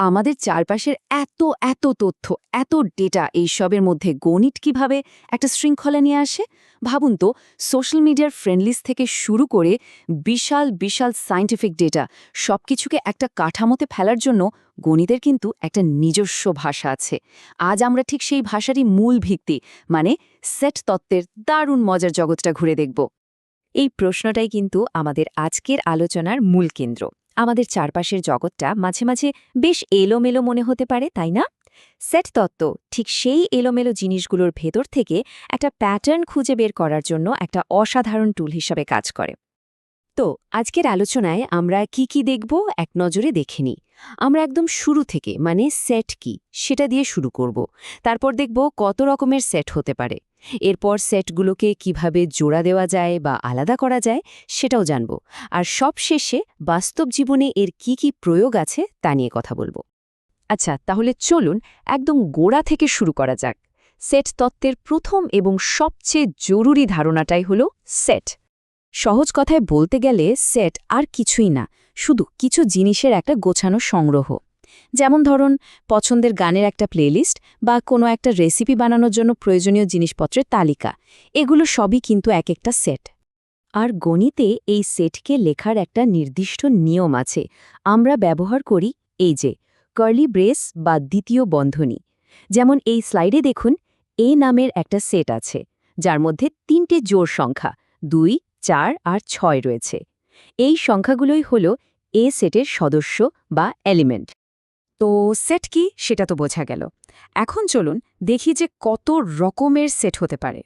আমাদের চারপাশের এত তথ্য, এত ডেটা এইসবের মধ্যে গণিত কিভাবে একটা শৃঙ্খলা নিয়ে আসে? ভাবুন তো, সোশ্যাল মিডিয়ার ফ্রেন্ড লিস্ট থেকে শুরু করে বিশাল সায়েন্টিফিক ডেটা সবকিছুকে একটা কাঠামোতে ফেলার জন্য গণিতের কিন্তু একটা নিজস্ব ভাষা আছে। আজ আমরা ঠিক সেই ভাষারই মূল ভিত্তি মানে সেট তত্ত্বের দারুণ মজার জগৎটা ঘুরে দেখব। এই প্রশ্নটাই কিন্তু আমাদের আজকের আলোচনার মূল কেন্দ্র। আমাদের চারপাশের জগৎটা মাঝে মাঝে বেশ এলোমেলো মনে হতে পারে, তাই না? সেট তত্ত্ব ঠিক সেই এলোমেলো জিনিসগুলোর ভেতর থেকে একটা প্যাটার্ন খুঁজে বের করার জন্য একটা অসাধারণ টুল হিসাবে কাজ করে। তো আজকের আলোচনায় আমরা কি দেখব এক নজরে দেখে নিই। আমরা একদম শুরু থেকে মানে সেট কি সেটা দিয়ে শুরু করব। তারপর দেখব কত রকমের সেট হতে পারে। এরপর সেটগুলোকে কিভাবে জোড়া দেওয়া যায় বা আলাদা করা যায় সেটাও জানব। আর সবশেষে বাস্তব জীবনে এর কি প্রয়োগ আছে তা নিয়ে কথা বলবো। আচ্ছা, তাহলে চলুন একদম গোড়া থেকে শুরু করা যাক। সেট তত্ত্বের প্রথম এবং সবচেয়ে জরুরি ধারণাটাই হলো সেট। সহজ কথায় বলতে গেলে সেট আর কিছুই না, শুধু কিছু জিনিসের একটা গোছানো সংগ্রহ। যেমন ধরুন, পছন্দের গানের একটা প্লেলিস্ট বা কোনো একটা রেসিপি বানানোর জন্য প্রয়োজনীয় জিনিসপত্রের তালিকা, এগুলো সবই কিন্তু এক একটা সেট। আর গণিতে এই সেটকে লেখার একটা নির্দিষ্ট নিয়ম আছে। আমরা ব্যবহার করি এই যে কার্লি ব্রেস বা দ্বিতীয় বন্ধনী। যেমন এই স্লাইডে দেখুন, এ নামের একটা সেট আছে যার মধ্যে 3টে জোড় সংখ্যা 2, 4 আর 6 রয়েছে। এই সংখ্যাগুলোই হল এ সেটের সদস্য বা এলিমেন্ট। তো সেট কি সেটা তো বোঝা গেল। এখন চলুন দেখি যে কত রকমের সেট হতে পারে।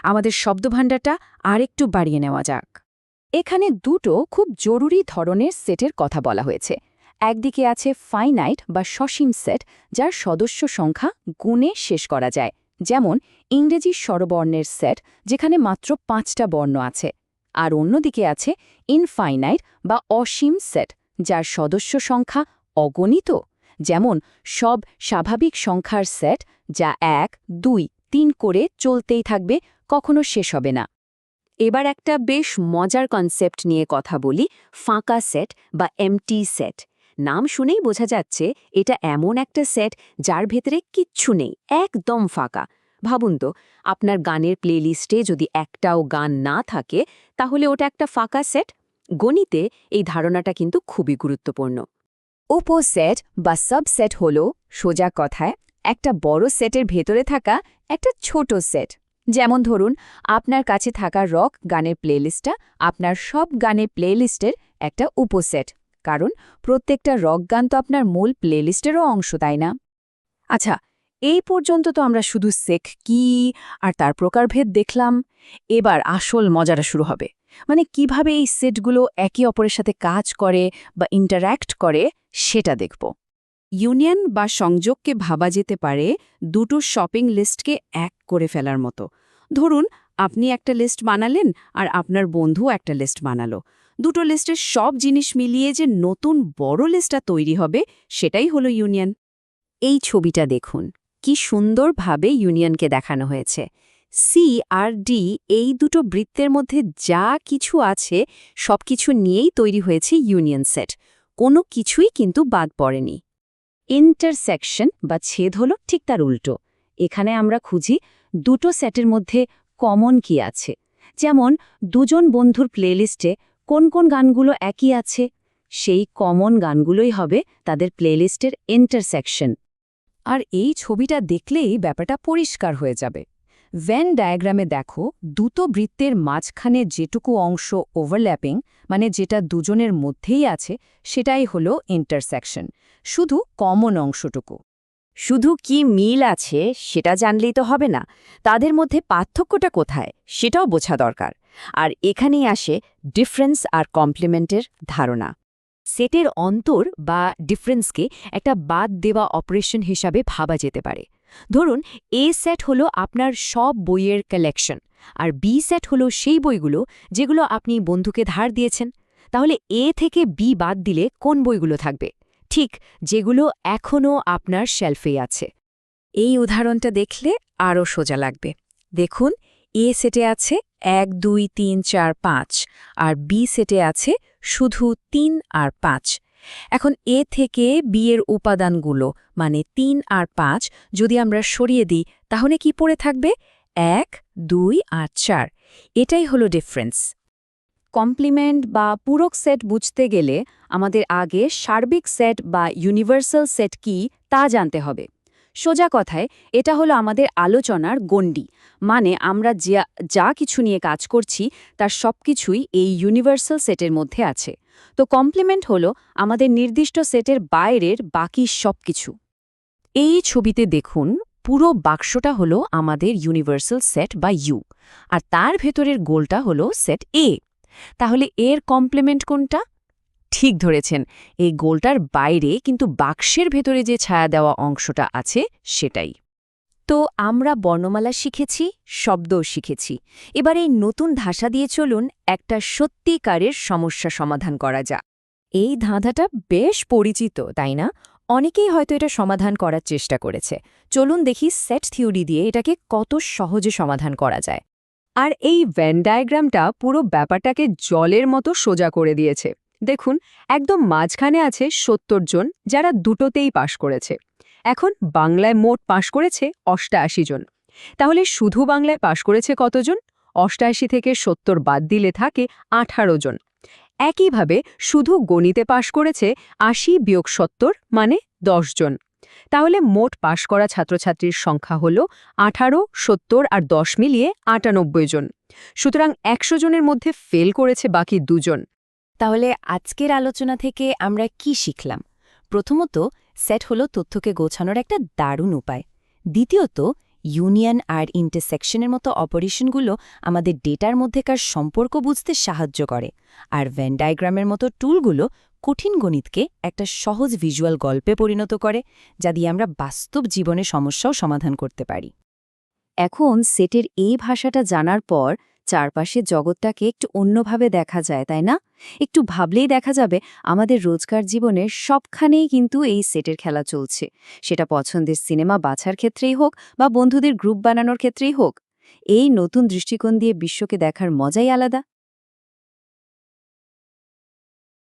আমাদের শব্দভাণ্ডারটা আরেকটু বাড়িয়ে নেওয়া যাক। এখানে দুটো খুব জরুরি ধরনের সেটের কথা বলা হয়েছে। একদিকে আছে ফাইনাইট বা সসীম সেট, যার সদস্য সংখ্যা গুণে শেষ করা যায়, যেমন ইংরেজি স্বরবর্ণের সেট যেখানে মাত্র 5টা বর্ণ আছে। আর অন্যদিকে আছে ইনফাইনাইট বা অসীম সেট, যার সদস্য সংখ্যা অগণিত, যেমন সব স্বাভাবিক সংখ্যার সেট যা 1, 2, 3 করে চলতেই থাকবে, কখনো শেষ হবে না। এবার একটা বেশ মজার কনসেপ্ট নিয়ে কথা বলি, ফাঁকা সেট বা এমটি সেট। নাম শুনেই বোঝা যাচ্ছে এটা এমন একটা সেট যার ভেতরে কিচ্ছু নেই, একদম ফাঁকা। ভাবুন তো, আপনার গানের প্লেলিস্টে যদি একটাও গান না থাকে তাহলে ওটা একটা ফাঁকা সেট। গণিতে এই ধারণাটা কিন্তু খুবই গুরুত্বপূর্ণ। উপসেট বা সাবসেট হল সোজা কথায় একটা বড় সেটের ভেতরে থাকা একটা ছোট সেট। যেমন ধরুন, আপনার কাছে থাকা রক গানের প্লেলিস্টটা আপনার সব গানের প্লেলিস্টের একটা উপসেট, কারণ প্রত্যেকটা রক গান তো আপনার মূল প্লেলিস্টেরও অংশ, তাই না? আচ্ছা, এই পর্যন্ত তো আমরা শুধু সেট কি আর তার প্রকারভেদ দেখলাম। এবার আসল মজাটা শুরু হবে, মানে কিভাবে এই সেটগুলো একে অপরের সাথে কাজ করে বা ইন্টারঅ্যাক্ট করে সেটা দেখব। ইউনিয়ন বা সংযোগকে ভাবা যেতে পারে দুটো শপিং লিস্টকে এক করে ফেলার মতো। ধরুন, আপনি একটা লিস্ট বানালেন আর আপনার বন্ধু একটা লিস্ট বানালো। দুটো লিস্টের সব জিনিস মিলিয়ে যে নতুন বড় লিস্টটা তৈরি হবে, সেটাই হলো ইউনিয়ন। এই ছবিটা দেখুন, কি সুন্দরভাবে ইউনিয়নকে দেখানো হয়েছে। সি আর ডি এই দুটো বৃত্তের মধ্যে যা কিছু আছে সবকিছু নিয়েই তৈরি হয়েছে ইউনিয়ন সেট, কোনো কিছুই কিন্তু বাদ পড়েনি। ইন্টারসেকশন বা ছেদ হলো ঠিক তার উল্টো। এখানে আমরা খুঁজি দুটো সেটের মধ্যে কমন কি আছে। যেমন দুজন বন্ধুর প্লেলিস্টে কোন কোন গানগুলো একই আছে, সেই কমন গানগুলোই হবে তাদের প্লেলিস্টের ইন্টারসেকশন। আর এই ছবিটা দেখলেই ব্যাপারটা পরিষ্কার হয়ে যাবে। ভেন ডায়াগ্রামে দেখো, দুটো বৃত্তের মাঝখানে যেটুকু অংশ ওভারল্যাপিং, মানে যেটা দুজনের মধ্যেই আছে, সেটাই হলো ইন্টারসেকশন, শুধু কমন অংশটুকু। শুধু কি মিল আছে সেটা জানলেই তো হবে না, তাদের মধ্যে পার্থক্যটা কোথায় সেটাও বোঝা দরকার। আর এখানেই আসে ডিফারেন্স আর কমপ্লিমেন্টের ধারণা। সেটের অন্তর বা ডিফারেন্সকে একটা বাদ দেওয়া অপারেশন হিসাবে ভাবা যেতে পারে। ধরুন, এ সেট হলো আপনার সব বইয়ের কালেকশন, আর বি সেট হলো সেই বইগুলো যেগুলো আপনি বন্ধুকে ধার দিয়েছেন। তাহলে এ থেকে বি বাদ দিলে কোন বইগুলো থাকবে? ঠিক যেগুলো এখনও আপনার শেলফেই আছে। এই উদাহরণটা দেখলে আরও সোজা লাগবে। দেখুন, এ সেটে আছে 1, 2, 3, 4, 5, আর বি সেটে আছে শুধু 3 আর 5। এখন এ থেকে বি এর উপাদানগুলো মানে ৩ আর ৫ যদি আমরা সরিয়ে দিই তাহলে কি পড়ে থাকবে ১, ২ আর ৪। এটাই হলো ডিফারেন্স। কমপ্লিমেন্ট বা পূরক সেট বুঝতে গেলে আমাদের আগে সার্বিক সেট বা ইউনিভার্সাল সেট কি তা জানতে হবে। সোজা কথায় এটা হলো আমাদের আলোচনার গণ্ডি, মানে আমরা যা কিছু নিয়ে কাজ করছি তার সবকিছুই এই ইউনিভার্সাল সেটের মধ্যে আছে। তো কমপ্লিমেন্ট হলো আমাদের নির্দিষ্ট সেটের বাইরের বাকি সবকিছু। এই ছবিতে দেখুন পুরো বাক্সটা হলো আমাদের ইউনিভার্সাল সেট বা ইউ, আর তার ভেতরের গোলটা হলো সেট এ। তাহলে এর কমপ্লিমেন্ট কোনটা? ঠিক ধরেছেন, এই গোলটার বাইরে কিন্তু বাক্সের ভেতরে যে ছায়া দেওয়া অংশটা আছে সেটাই। তো আমরা বর্ণমালা শিখেছি, শব্দও শিখেছি। এবার এই নতুন ধাঁচা দিয়ে চলুন একটা সত্যিকারের সমস্যা সমাধান করা যাক। এই ধাঁধাটা বেশ পরিচিত, তাই না? অনেকেই হয়তো এটা সমাধান করার চেষ্টা করেছে। চলুন দেখি সেট থিওরি দিয়ে এটাকে কত সহজে সমাধান করা যায়। আর এই ভেন ডায়াগ্রামটা পুরো ব্যাপারটাকে জলের মতো সোজা করে দিয়েছে। দেখুন, একদম মাঝখানে আছে ৭০ জন যারা দুটোতেই পাশ করেছে। এখন বাংলায় মোট পাশ করেছে ৮৮ জন। তাহলে শুধু বাংলায় পাশ করেছে কতজন? ৮৮ থেকে ৭০ বাদ দিলে থাকে ১৮ জন। একইভাবে শুধু গণিতে পাশ করেছে ৮০ বিয়োগ ৭০ মানে ১০ জন। তাহলে মোট পাশ করা ছাত্রছাত্রীর সংখ্যা হল ১৮, ৭০ আর ১০ মিলিয়ে ৯৮ জন। সুতরাং ১০০ জনের মধ্যে ফেল করেছে বাকি ২ জন। তাহলে আজকের আলোচনা থেকে আমরা কি শিখলাম? প্রথমত, সেট হলো তথ্যকে গোছানোর একটা দারুণ উপায়। দ্বিতীয়ত, ইউনিয়ন আর ইন্টারসেকশনের মতো অপারেশনগুলো আমাদের ডেটার মধ্যেকার সম্পর্ক বুঝতে সাহায্য করে। আর ভেন ডায়াগ্রামের মতো টুলগুলো কঠিন গণিতকে একটা সহজ ভিজুয়াল গল্পে পরিণত করে, যা দিয়ে আমরা বাস্তব জীবনে সমস্যাও সমাধান করতে পারি। এখন সেটের এই ভাষাটা জানার পর চারপাশের জগৎটাকে একটু অন্যভাবে দেখা যায়, তাই না? একটু ভাবলেই দেখা যাবে আমাদের রোজকার জীবনের সবখানেই কিন্তু এই সেটের খেলা চলছে। সেটা পছন্দের সিনেমা বাছার ক্ষেত্রেই হোক বা বন্ধুদের গ্রুপ বানানোর ক্ষেত্রেই হোক। এই নতুন দৃষ্টিকোণ দিয়ে বিশ্বকে দেখার মজাই আলাদা।